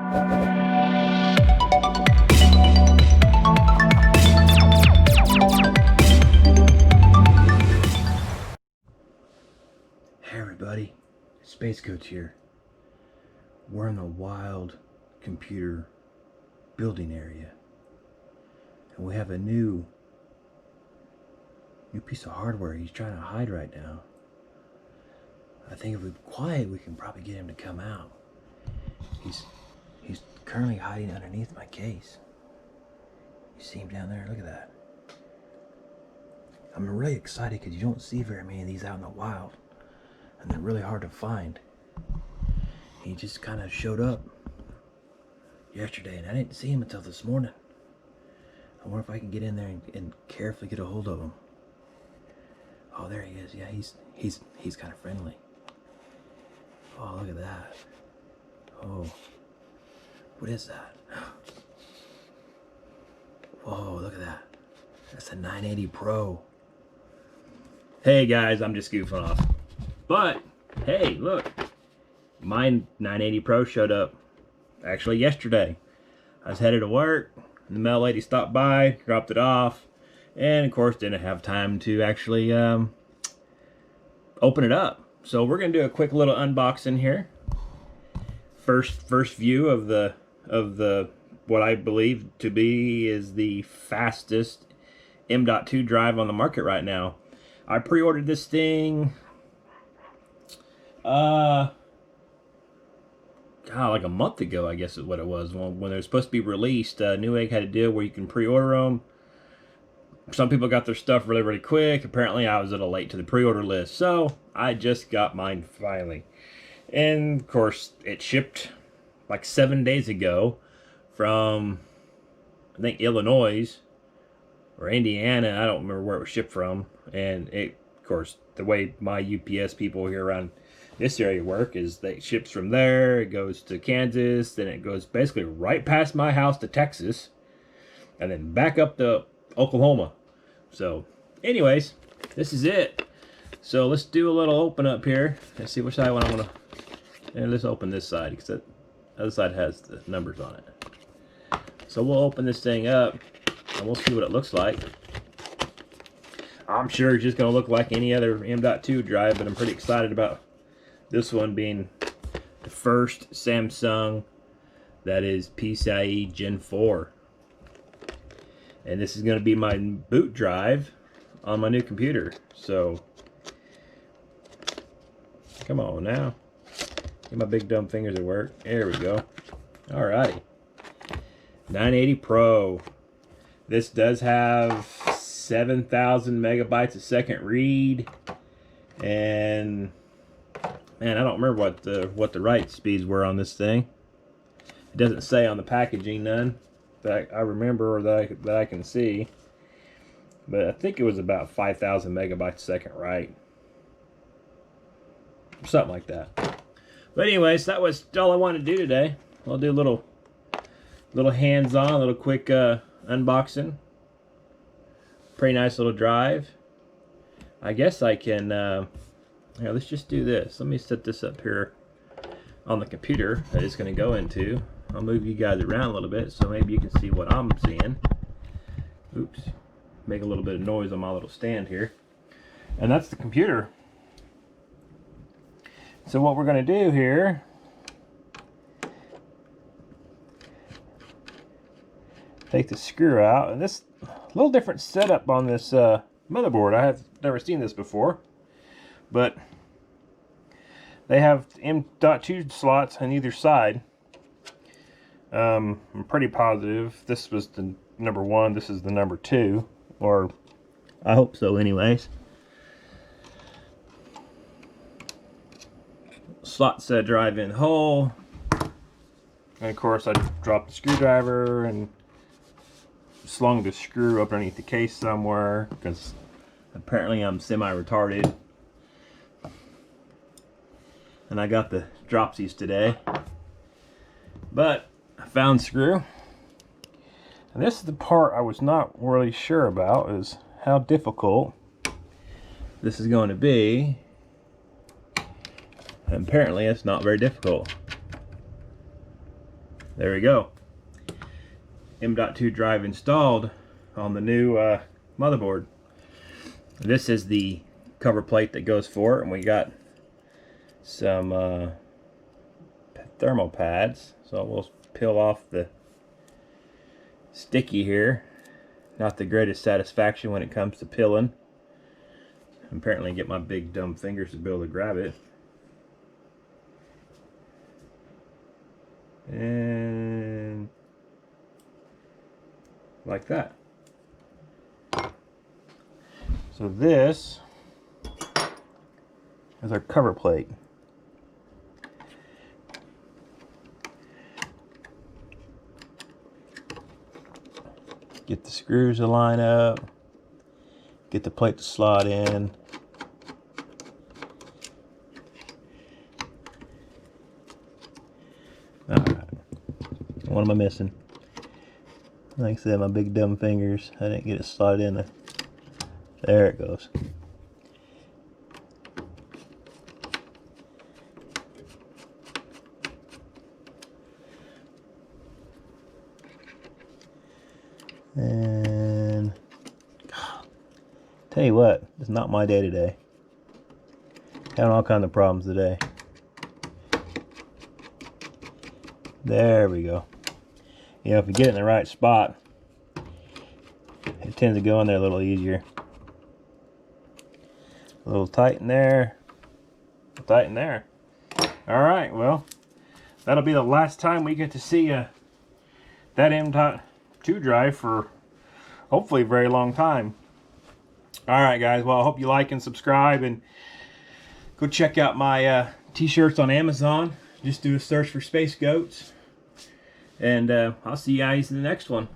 Hey everybody, Space Coach here. We're in the wild computer building area, and we have a new piece of hardware he's trying to hide right now. I think if we're quiet, we can probably get him to come out. He's currently hiding underneath my case. You see him down there? Look at that. I'm really excited because you don't see very many of these out in the wild, and they're really hard to find. He just kind of showed up yesterday, and I didn't see him until this morning. I wonder if I can get in there and carefully get a hold of him. Oh, there he is. Yeah, he's kind of friendly. Oh, look at that. Oh, what is that? Whoa, look at that. That's a 980 Pro. Hey guys, I'm just goofing off. But, hey, look. My 980 Pro showed up actually yesterday. I was headed to work, and the mail lady stopped by, dropped it off, and of course didn't have time to actually open it up. So we're gonna do a quick little unboxing here. First view of the what I believe to be is the fastest M.2 drive on the market right now. I pre-ordered this thing like a month ago, I guess is what it was, when they were supposed to be released. Newegg had a deal where you can pre-order them. Some people got their stuff really quick. Apparently I was a little late to the pre-order list, so I just got mine finally. And of course it shipped like 7 days ago from, I think, Illinois or Indiana. I don't remember where it was shipped from. And it, of course, the way my UPS people here around this area work is that it ships from there, it goes to Kansas, then it goes basically right past my house to Texas, and then back up to Oklahoma. So anyways, this is it. So let's do a little open up here. Let's see which side I want to. And let's open this side, because that other side has the numbers on it. So we'll open this thing up and we'll see what it looks like. I'm sure it's just going to look like any other M.2 drive, but I'm pretty excited about this one being the first Samsung that is PCIe Gen 4. And this is going to be my boot drive on my new computer. So, come on now. Get my big dumb fingers at work. There we go. Alrighty. 980 Pro. This does have 7,000 megabytes a second read. And man, I don't remember what the write speeds were on this thing. It doesn't say on the packaging none that I remember or that I can see. But I think it was about 5,000 megabytes a second write. Something like that. But anyways, that was all I wanted to do today. I'll do a little hands-on, a little quick unboxing. Pretty nice little drive. I guess I can here, let's just do this. Let me set this up here on the computer that it's going to go into. I'll move you guys around a little bit so maybe you can see what I'm seeing. Oops. Make a little bit of noise on my little stand here. And that's the computer. So what we're going to do here, take the screw out. And this little different setup on this motherboard. I have never seen this before. But they have M.2 slots on either side. I'm pretty positive this was the number 1, this is the number 2, or I hope so anyways. Slot set drive in hole. And of course I dropped the screwdriver and slung the screw up underneath the case somewhere, because apparently I'm semi-retarded. And I got the dropsies today. But I found screw. And this is the part I was not really sure about, is how difficult this is going to be. And apparently it's not very difficult. There we go. M.2 drive installed on the new motherboard. This is the cover plate that goes for it, and we got some thermal pads. So we'll peel off the sticky here. Not the greatest satisfaction when it comes to peeling. Apparently get my big dumb fingers to be able to grab it. And like that. So this is our cover plate. Get the screws to line up. Get the plate to slot in. Alright. What am I missing? Like I said, my big dumb fingers. I didn't get it slotted in. There it goes. And tell you what, it's not my day today. Having all kinds of problems today. There we go. You know, if you get it in the right spot, it tends to go in there a little easier. A little tight in there. Tight in there. Alright, well, that'll be the last time we get to see that M.2 drive for hopefully a very long time. Alright guys, well I hope you like and subscribe, and go check out my t-shirts on Amazon. Just do a search for Space Goats. And I'll see you guys in the next one.